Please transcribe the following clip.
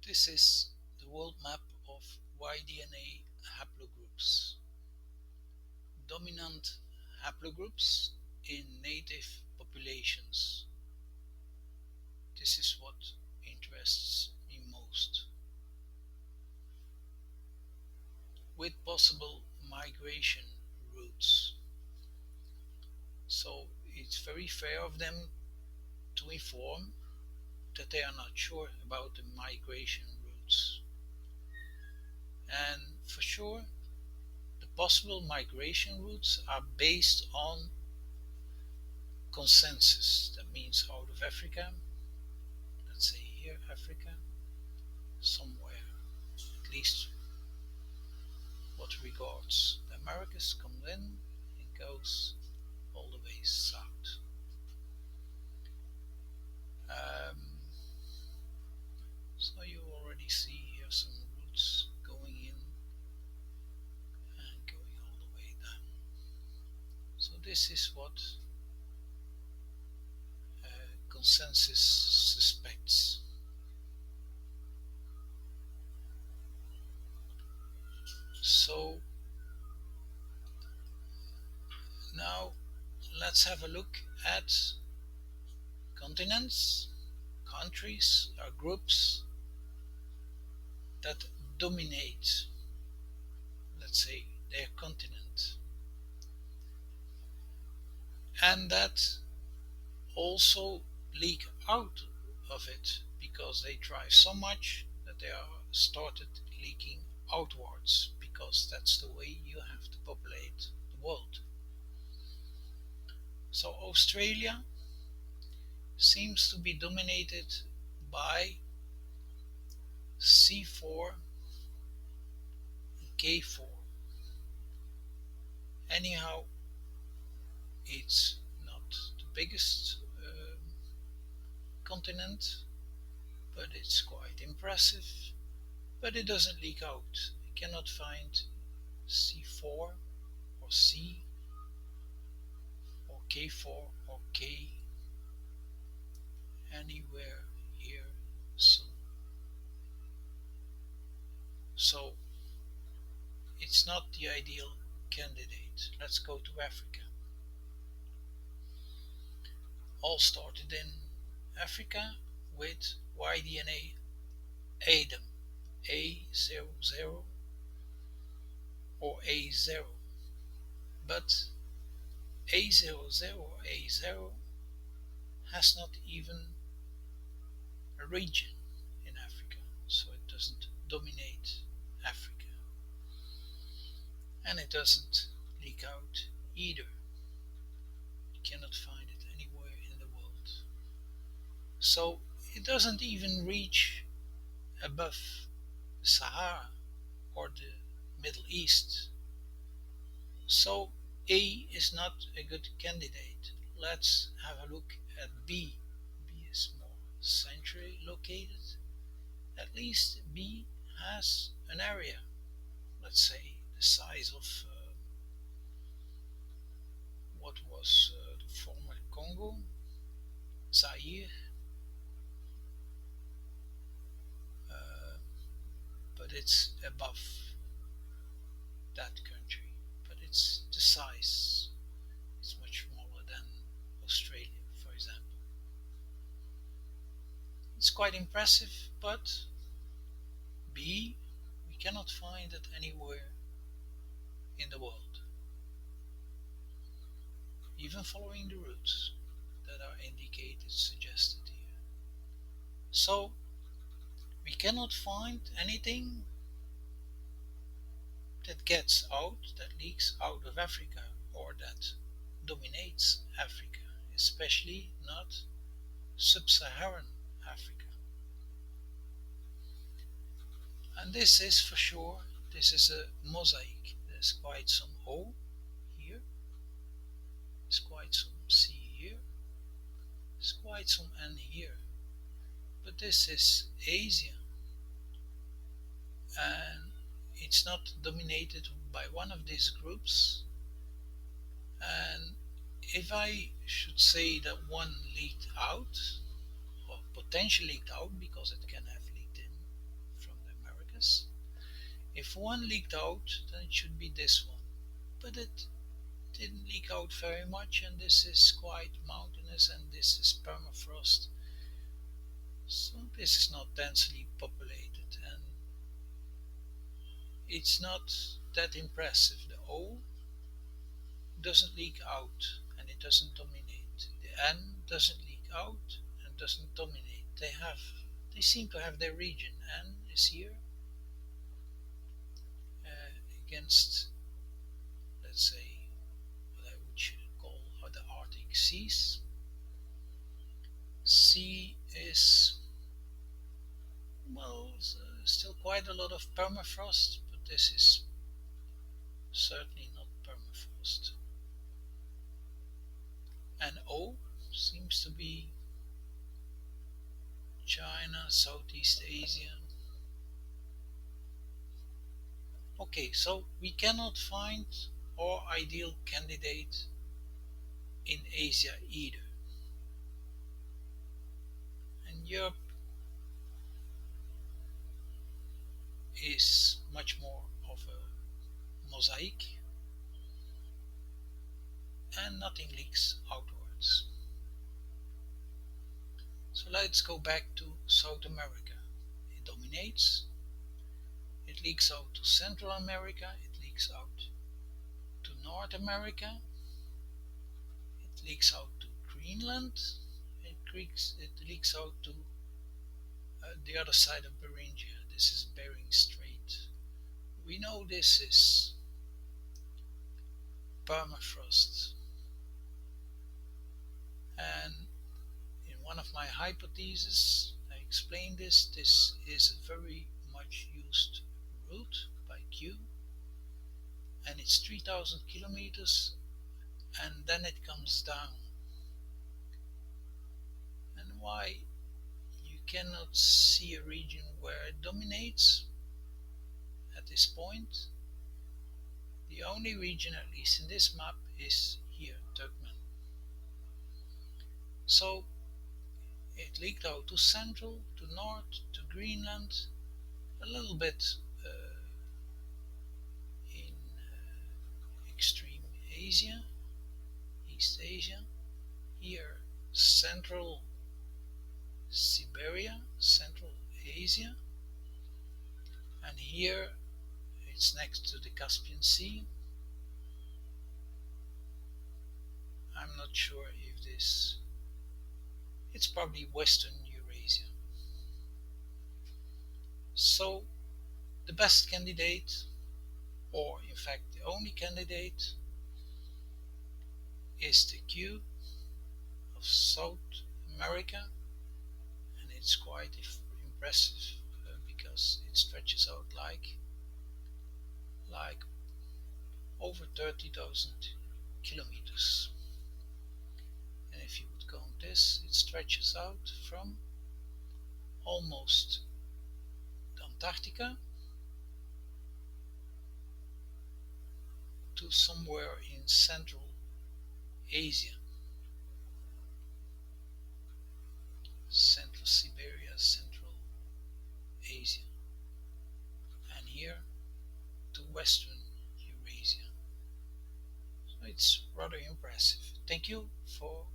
This is the world map of Y-DNA haplogroups. Dominant haplogroups in native populations. This is what interests me most. With possible migration routes. So it's very fair of them to inform that they are not sure about the migration routes. And for sure, the possible migration routes are based on consensus. That means out of Africa, let's say here Africa, somewhere, at least what regards the Americas, comes in and goes all the way south. Um, so you already see here some routes going in and going all the way down. So this is what consensus suspects. So now let's have a look at continents, countries or groups that dominate, let's say, their continent, and that also leak out of it because they try so much that they are started leaking outwards, because that's the way you have to populate the world. So Australia seems to be dominated by C4 and K4. Anyhow, it's not the biggest continent, but it's quite impressive. But it doesn't leak out. I cannot find C4 or C or K4 or K anywhere here. So it's not the ideal candidate. Let's go to Africa. All started in Africa with Y-DNA ADAM, A00 or A0. But A00 or A0 has not even a region in Africa, so it doesn't dominate Africa. And it doesn't leak out either. You cannot find it anywhere in the world. So it doesn't even reach above the Sahara or the Middle East. So A is not a good candidate. Let's have a look at B. B is more centrally located. At least B has an area, let's say the size of what was the former Congo, Zaire, uh, but it's above that country. But it's the size. It's much smaller than Australia, for example. It's quite impressive, but B, we cannot find it anywhere in the world, even following the routes that are indicated, suggested here. So we cannot find anything that gets out, that leaks out of Africa, or that dominates Africa, especially not sub-Saharan Africa. And this is for sure, this is a mosaic. There's quite some O here, there's quite some C here, there's quite some N here. But this is Asia, and it's not dominated by one of these groups. And if I should say that one leaked out, or potentially leaked out because it can have leaked in, places. If one leaked out, then it should be this one. But it didn't leak out very much, and this is quite mountainous, and this is permafrost. So this is not densely populated, and it's not that impressive. The O doesn't leak out, and it doesn't dominate. The N doesn't leak out and doesn't dominate. They seem to have their region. N is here against, let's say, what I would call the Arctic seas. C is, well, still quite a lot of permafrost, but this is certainly not permafrost. And O seems to be China, Southeast Asia. Okay, so we cannot find our ideal candidate in Asia either. And Europe is much more of a mosaic, and nothing leaks outwards. So let's go back to South America. It dominates. It leaks out to Central America. It leaks out to North America. It leaks out to Greenland. It leaks out to the other side of Beringia. This is Bering Strait. We know this is permafrost. And in one of my hypotheses, I explained this. This is a very much used route by Q, and it's 3,000 kilometers, and then it comes down. And why you cannot see a region where it dominates at this point? The only region, at least in this map, is here, Turkmen. So it leaked out to Central, to North, to Greenland, a little bit in extreme Asia, East Asia, here Central Siberia, Central Asia, and here it's next to the Caspian Sea. I'm not sure if this, it's probably Western Eurasia. So the best candidate, or in fact the only candidate, is the Q of South America, and it's quite impressive because it stretches out like over 30,000 kilometers. And if you would count this, it stretches out from almost Antarctica to somewhere in Central Asia, Central Siberia, Central Asia, and here to Western Eurasia. So it's rather impressive. Thank you for